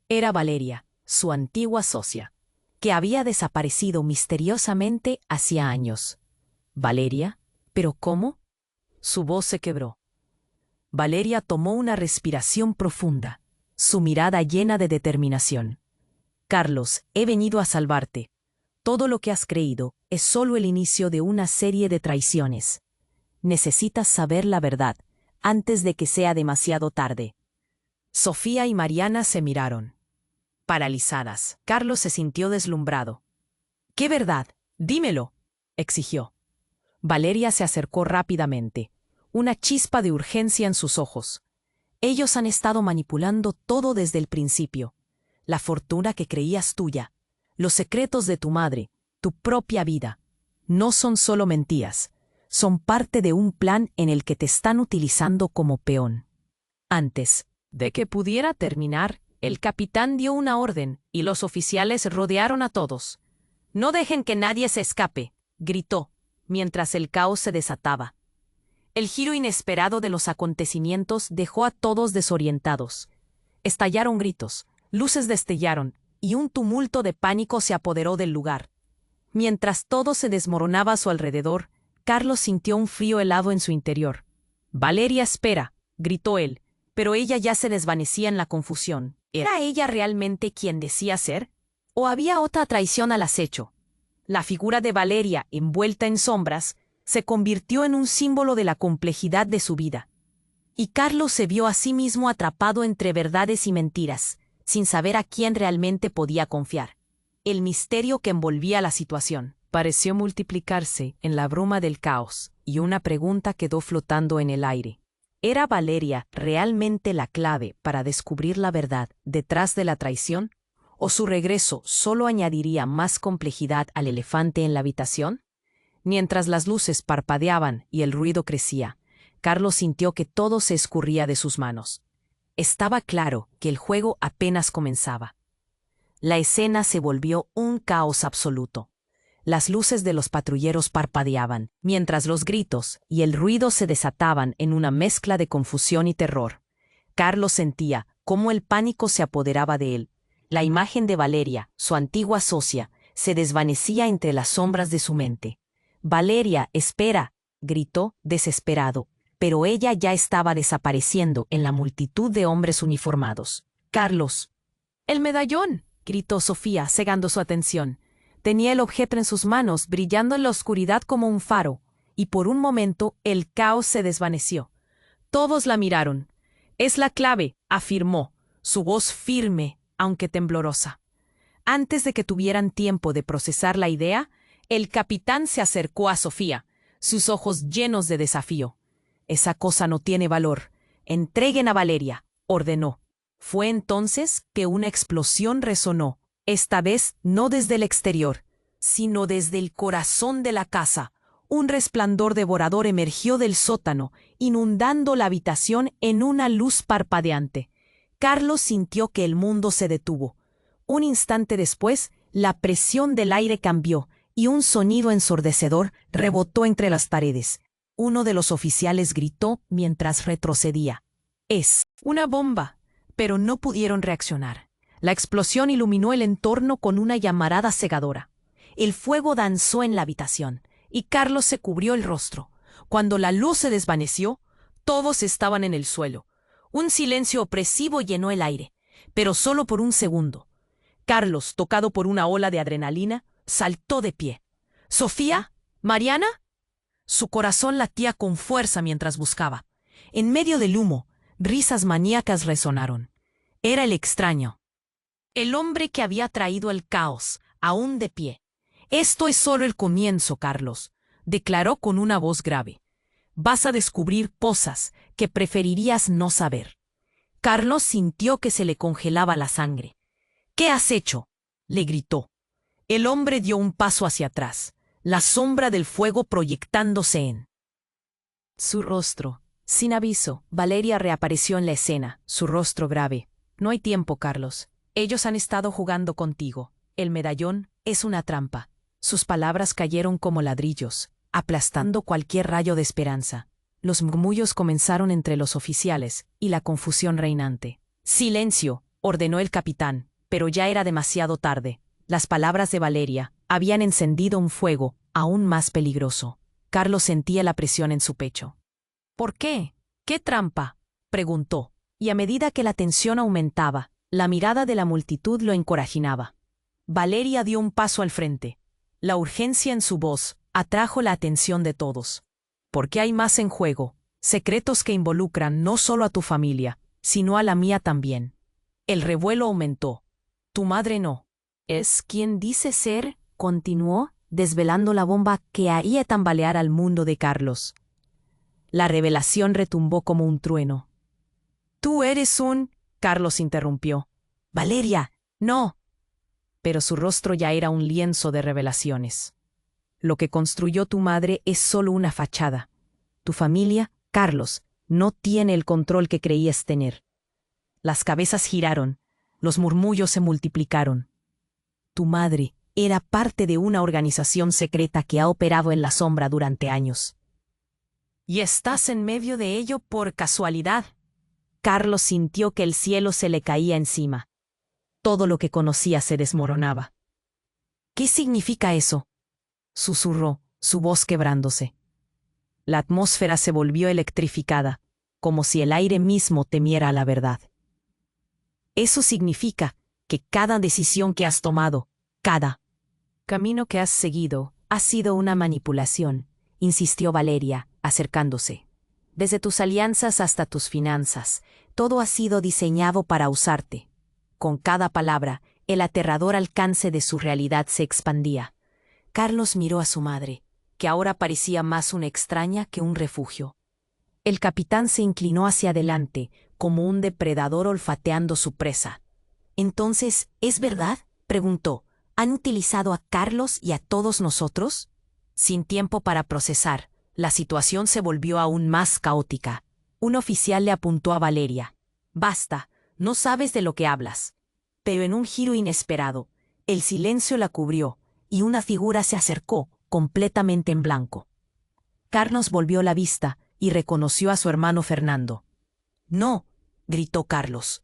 Era Valeria, su antigua socia, que había desaparecido misteriosamente hacía años. ¿Valeria? ¿Pero cómo? Su voz se quebró. Valeria tomó una respiración profunda, su mirada llena de determinación. «Carlos, he venido a salvarte. Todo lo que has creído es solo el inicio de una serie de traiciones. Necesitas saber la verdad antes de que sea demasiado tarde». Sofía y Mariana se miraron, paralizadas. Carlos se sintió deslumbrado. «¿Qué verdad? Dímelo», exigió. Valeria se acercó rápidamente, una chispa de urgencia en sus ojos. «Ellos han estado manipulando todo desde el principio. La fortuna que creías tuya, los secretos de tu madre, tu propia vida. No son solo mentiras, son parte de un plan en el que te están utilizando como peón». Antes de que pudiera terminar, el capitán dio una orden y los oficiales rodearon a todos. «No dejen que nadie se escape», gritó, mientras el caos se desataba. El giro inesperado de los acontecimientos dejó a todos desorientados. Estallaron gritos, luces destellaron, y un tumulto de pánico se apoderó del lugar. Mientras todo se desmoronaba a su alrededor, Carlos sintió un frío helado en su interior. «Valeria, espera», gritó él, pero ella ya se desvanecía en la confusión. ¿Era ella realmente quien decía ser? ¿O había otra traición al acecho? La figura de Valeria, envuelta en sombras, se convirtió en un símbolo de la complejidad de su vida. Y Carlos se vio a sí mismo atrapado entre verdades y mentiras, sin saber a quién realmente podía confiar. El misterio que envolvía la situación pareció multiplicarse en la bruma del caos, y una pregunta quedó flotando en el aire. ¿Era Valeria realmente la clave para descubrir la verdad detrás de la traición? ¿O su regreso solo añadiría más complejidad al elefante en la habitación? Mientras las luces parpadeaban y el ruido crecía, Carlos sintió que todo se escurría de sus manos. Estaba claro que el juego apenas comenzaba. La escena se volvió un caos absoluto. Las luces de los patrulleros parpadeaban, mientras los gritos y el ruido se desataban en una mezcla de confusión y terror. Carlos sentía cómo el pánico se apoderaba de él. La imagen de Valeria, su antigua socia, se desvanecía entre las sombras de su mente. «Valeria, espera», gritó, desesperado, pero ella ya estaba desapareciendo en la multitud de hombres uniformados. «Carlos». «¡El medallón!», gritó Sofía, cegando su atención. Tenía el objeto en sus manos, brillando en la oscuridad como un faro, y por un momento el caos se desvaneció. Todos la miraron. «Es la clave», afirmó, su voz firme, aunque temblorosa. Antes de que tuvieran tiempo de procesar la idea, el capitán se acercó a Sofía, sus ojos llenos de desafío. «Esa cosa no tiene valor. Entreguen a Valeria», ordenó. Fue entonces que una explosión resonó, esta vez no desde el exterior, sino desde el corazón de la casa. Un resplandor devorador emergió del sótano, inundando la habitación en una luz parpadeante. Carlos sintió que el mundo se detuvo. Un instante después, la presión del aire cambió, y un sonido ensordecedor rebotó entre las paredes. Uno de los oficiales gritó mientras retrocedía. «Es una bomba», pero no pudieron reaccionar. La explosión iluminó el entorno con una llamarada cegadora. El fuego danzó en la habitación, y Carlos se cubrió el rostro. Cuando la luz se desvaneció, todos estaban en el suelo. Un silencio opresivo llenó el aire, pero solo por un segundo. Carlos, tocado por una ola de adrenalina, saltó de pie. «¿Sofía? ¿Mariana?» Su corazón latía con fuerza mientras buscaba. En medio del humo, risas maníacas resonaron. Era el extraño. El hombre que había traído el caos, aún de pie. Esto es solo el comienzo, Carlos, declaró con una voz grave. Vas a descubrir cosas que preferirías no saber. Carlos sintió que se le congelaba la sangre. ¿Qué has hecho?, le gritó. El hombre dio un paso hacia atrás, la sombra del fuego proyectándose en su rostro. Sin aviso, Valeria reapareció en la escena, su rostro grave. No hay tiempo, Carlos. Ellos han estado jugando contigo. El medallón es una trampa. Sus palabras cayeron como ladrillos, aplastando cualquier rayo de esperanza. Los murmullos comenzaron entre los oficiales y la confusión reinante. «Silencio», ordenó el capitán, pero ya era demasiado tarde. Las palabras de Valeria habían encendido un fuego aún más peligroso. Carlos sentía la presión en su pecho. «¿Por qué? ¿Qué trampa?», preguntó, y a medida que la tensión aumentaba, la mirada de la multitud lo encorajinaba. Valeria dio un paso al frente. La urgencia en su voz atrajo la atención de todos. «Porque hay más en juego, secretos que involucran no solo a tu familia, sino a la mía también». El revuelo aumentó. «Tu madre no es quien dice ser», continuó, desvelando la bomba que haría tambalear al mundo de Carlos. La revelación retumbó como un trueno. «Tú eres un…», Carlos interrumpió. «Valeria, no». Pero su rostro ya era un lienzo de revelaciones. «Lo que construyó tu madre es solo una fachada. Tu familia, Carlos, no tiene el control que creías tener». Las cabezas giraron, los murmullos se multiplicaron. «Tu madre era parte de una organización secreta que ha operado en la sombra durante años. ¿Y estás en medio de ello por casualidad?». Carlos sintió que el cielo se le caía encima. Todo lo que conocía se desmoronaba. «¿Qué significa eso?», susurró, su voz quebrándose. La atmósfera se volvió electrificada, como si el aire mismo temiera a la verdad. «Eso significa que cada decisión que has tomado, cada camino que has seguido, ha sido una manipulación», insistió Valeria, acercándose. «Desde tus alianzas hasta tus finanzas, todo ha sido diseñado para usarte». Con cada palabra, el aterrador alcance de su realidad se expandía. Carlos miró a su madre, que ahora parecía más una extraña que un refugio. El capitán se inclinó hacia adelante, como un depredador olfateando su presa. «Entonces, ¿es verdad?», preguntó. «¿Han utilizado a Carlos y a todos nosotros?». Sin tiempo para procesar, la situación se volvió aún más caótica. Un oficial le apuntó a Valeria. «Basta, no sabes de lo que hablas». Pero en un giro inesperado, el silencio la cubrió, y una figura se acercó, completamente en blanco. Carlos volvió la vista y reconoció a su hermano Fernando. «No», gritó Carlos.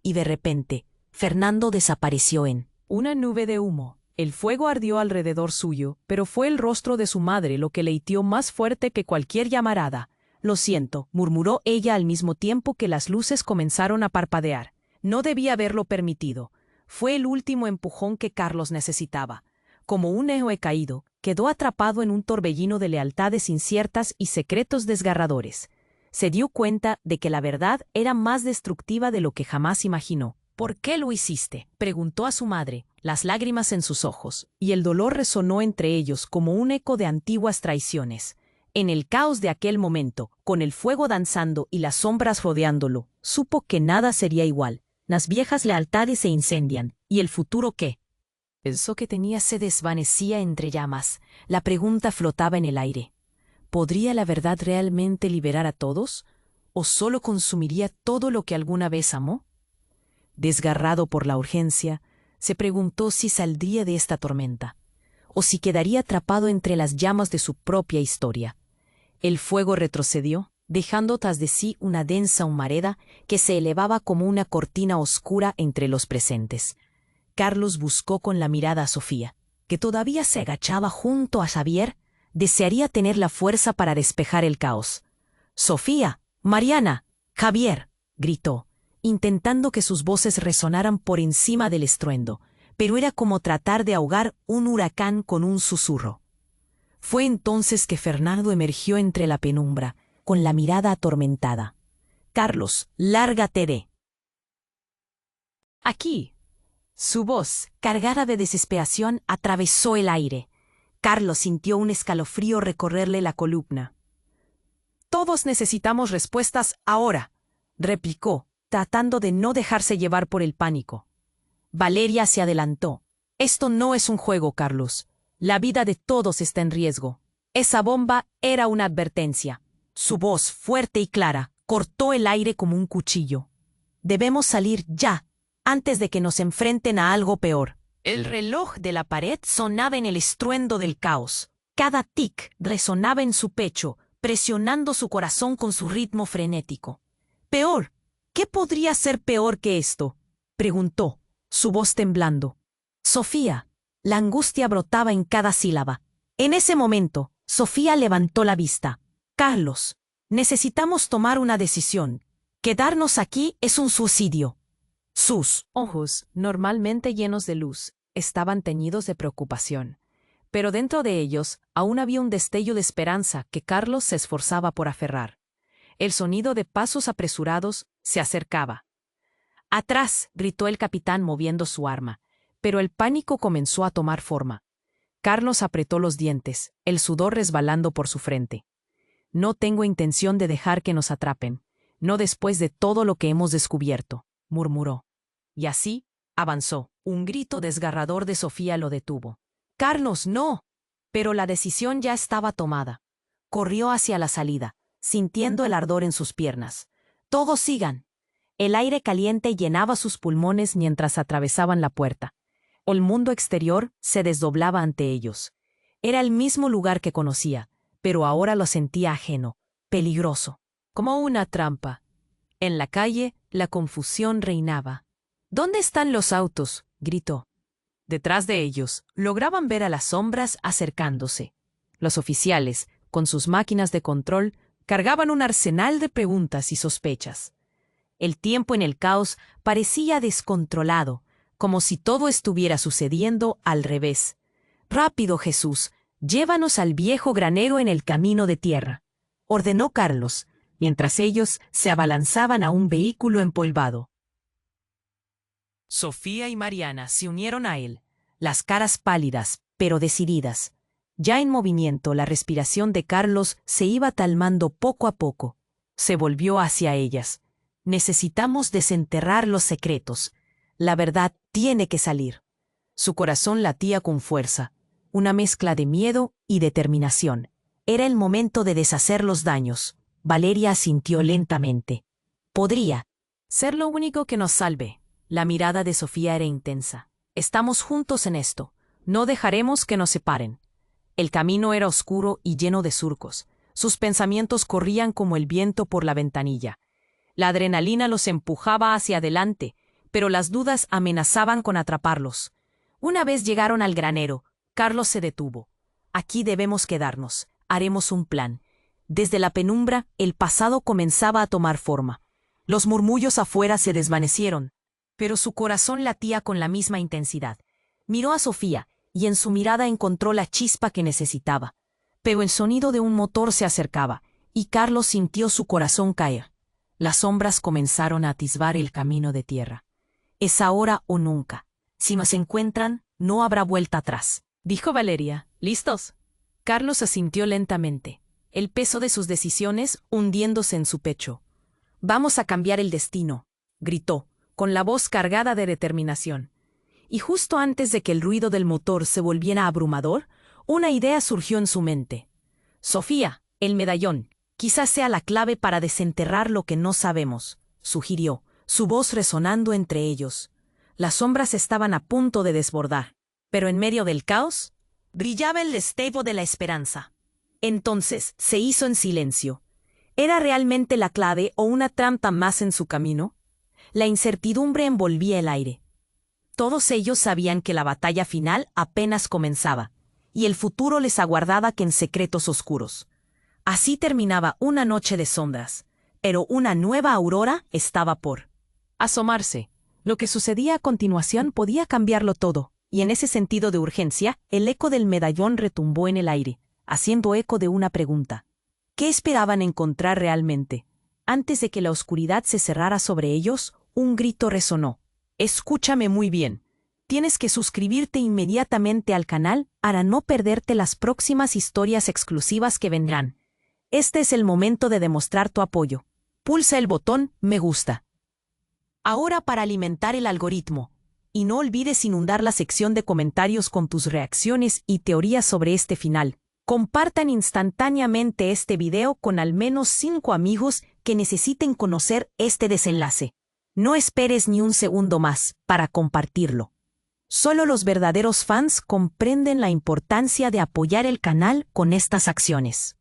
Y de repente, Fernando desapareció en una nube de humo. El fuego ardió alrededor suyo, pero fue el rostro de su madre lo que le hirió más fuerte que cualquier llamarada. «Lo siento», murmuró ella al mismo tiempo que las luces comenzaron a parpadear. No debía haberlo permitido. Fue el último empujón que Carlos necesitaba. Como un héroe caído, quedó atrapado en un torbellino de lealtades inciertas y secretos desgarradores. Se dio cuenta de que la verdad era más destructiva de lo que jamás imaginó. «¿Por qué lo hiciste?», preguntó a su madre, las lágrimas en sus ojos, y el dolor resonó entre ellos como un eco de antiguas traiciones. En el caos de aquel momento, con el fuego danzando y las sombras rodeándolo, supo que nada sería igual. Las viejas lealtades se incendian. ¿Y el futuro qué? Eso que tenía se desvanecía entre llamas. La pregunta flotaba en el aire. ¿Podría la verdad realmente liberar a todos? ¿O solo consumiría todo lo que alguna vez amó? Desgarrado por la urgencia, se preguntó si saldría de esta tormenta, o si quedaría atrapado entre las llamas de su propia historia. El fuego retrocedió, dejando tras de sí una densa humareda que se elevaba como una cortina oscura entre los presentes. Carlos buscó con la mirada a Sofía, que todavía se agachaba junto a Xavier. Desearía tener la fuerza para despejar el caos. «Sofía, Mariana, Javier», gritó, intentando que sus voces resonaran por encima del estruendo, pero era como tratar de ahogar un huracán con un susurro. Fue entonces que Fernando emergió entre la penumbra, con la mirada atormentada. «Carlos, lárgate de aquí». Su voz, cargada de desesperación, atravesó el aire. Carlos sintió un escalofrío recorrerle la columna. «Todos necesitamos respuestas ahora», replicó, tratando de no dejarse llevar por el pánico. Valeria se adelantó. «Esto no es un juego, Carlos. La vida de todos está en riesgo». Esa bomba era una advertencia. Su voz, fuerte y clara, cortó el aire como un cuchillo. «Debemos salir ya, antes de que nos enfrenten a algo peor». El reloj de la pared sonaba en el estruendo del caos. Cada tic resonaba en su pecho, presionando su corazón con su ritmo frenético. «Peor. ¿Qué podría ser peor que esto?», preguntó, su voz temblando. «Sofía». La angustia brotaba en cada sílaba. En ese momento, Sofía levantó la vista. «Carlos, necesitamos tomar una decisión. Quedarnos aquí es un suicidio». Sus ojos, normalmente llenos de luz, estaban teñidos de preocupación. Pero dentro de ellos aún había un destello de esperanza que Carlos se esforzaba por aferrar. El sonido de pasos apresurados se acercaba. «Atrás», gritó el capitán moviendo su arma, pero el pánico comenzó a tomar forma. Carlos apretó los dientes, el sudor resbalando por su frente. «No tengo intención de dejar que nos atrapen, no después de todo lo que hemos descubierto», murmuró. Y así avanzó. Un grito desgarrador de Sofía lo detuvo. «Carlos, no». Pero la decisión ya estaba tomada. Corrió hacia la salida, sintiendo el ardor en sus piernas. «Todos sigan». El aire caliente llenaba sus pulmones mientras atravesaban la puerta. El mundo exterior se desdoblaba ante ellos. Era el mismo lugar que conocía, pero ahora lo sentía ajeno, peligroso, como una trampa. En la calle, la confusión reinaba. «¿Dónde están los autos?», gritó. Detrás de ellos, lograban ver a las sombras acercándose. Los oficiales, con sus máquinas de control, cargaban un arsenal de preguntas y sospechas. El tiempo en el caos parecía descontrolado, como si todo estuviera sucediendo al revés. «Rápido, Jesús, llévanos al viejo granero en el camino de tierra», ordenó Carlos, mientras ellos se abalanzaban a un vehículo empolvado. Sofía y Mariana se unieron a él, las caras pálidas, pero decididas. Ya en movimiento, la respiración de Carlos se iba calmando poco a poco. Se volvió hacia ellas. «Necesitamos desenterrar los secretos. La verdad tiene que salir». Su corazón latía con fuerza, una mezcla de miedo y determinación. Era el momento de deshacer los daños. Valeria asintió lentamente. «Podría ser lo único que nos salve». La mirada de Sofía era intensa. «Estamos juntos en esto. No dejaremos que nos separen». El camino era oscuro y lleno de surcos. Sus pensamientos corrían como el viento por la ventanilla. La adrenalina los empujaba hacia adelante, pero las dudas amenazaban con atraparlos. Una vez llegaron al granero, Carlos se detuvo. «Aquí debemos quedarnos. Haremos un plan». Desde la penumbra, el pasado comenzaba a tomar forma. Los murmullos afuera se desvanecieron, pero su corazón latía con la misma intensidad. Miró a Sofía, y en su mirada encontró la chispa que necesitaba. Pero el sonido de un motor se acercaba, y Carlos sintió su corazón caer. Las sombras comenzaron a atisbar el camino de tierra. «Es ahora o nunca. Si nos encuentran, no habrá vuelta atrás», dijo Valeria. «¿Listos?». Carlos asintió lentamente, el peso de sus decisiones hundiéndose en su pecho. «Vamos a cambiar el destino», gritó, con la voz cargada de determinación. Y justo antes de que el ruido del motor se volviera abrumador, una idea surgió en su mente. «Sofía, el medallón, quizás sea la clave para desenterrar lo que no sabemos», sugirió, su voz resonando entre ellos. Las sombras estaban a punto de desbordar, pero en medio del caos brillaba el destello de la esperanza. Entonces se hizo en silencio. ¿Era realmente la clave o una trampa más en su camino? La incertidumbre envolvía el aire. Todos ellos sabían que la batalla final apenas comenzaba, y el futuro les aguardaba que en secretos oscuros. Así terminaba una noche de sombras, pero una nueva aurora estaba por asomarse. Lo que sucedía a continuación podía cambiarlo todo, y en ese sentido de urgencia, el eco del medallón retumbó en el aire, haciendo eco de una pregunta. ¿Qué esperaban encontrar realmente? Antes de que la oscuridad se cerrara sobre ellos, un grito resonó. «Escúchame muy bien. Tienes que suscribirte inmediatamente al canal para no perderte las próximas historias exclusivas que vendrán. Este es el momento de demostrar tu apoyo. Pulsa el botón me gusta. Ahora para alimentar el algoritmo. Y no olvides inundar la sección de comentarios con tus reacciones y teorías sobre este final. Compartan instantáneamente este video con al menos 5 amigos que necesiten conocer este desenlace. No esperes ni un segundo más para compartirlo. Solo los verdaderos fans comprenden la importancia de apoyar el canal con estas acciones.